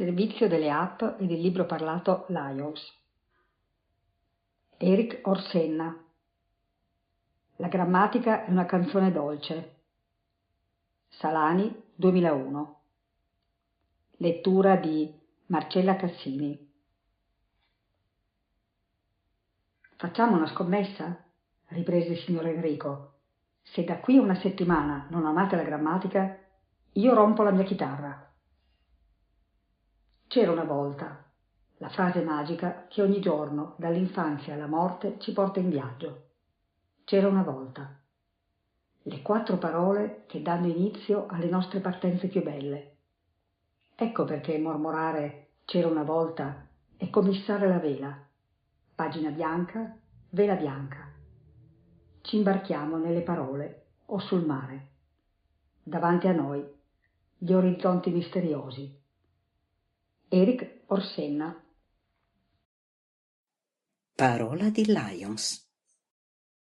Servizio delle app e del libro parlato Lions. Eric Orsenna. La grammatica è una canzone dolce. Salani, 2001. Lettura di Marcella Cassini. Facciamo una scommessa? Riprese il signor Enrico. Se da qui a una settimana non amate la grammatica, io rompo la mia chitarra. C'era una volta, la frase magica che ogni giorno, dall'infanzia alla morte, ci porta in viaggio. C'era una volta. Le 4 parole che danno inizio alle nostre partenze più belle. Ecco perché mormorare «c'era una volta» è commissare la vela. Pagina bianca, vela bianca. Ci imbarchiamo nelle parole o sul mare. Davanti a noi, gli orizzonti misteriosi. Eric Orsenna. Parola di Lions.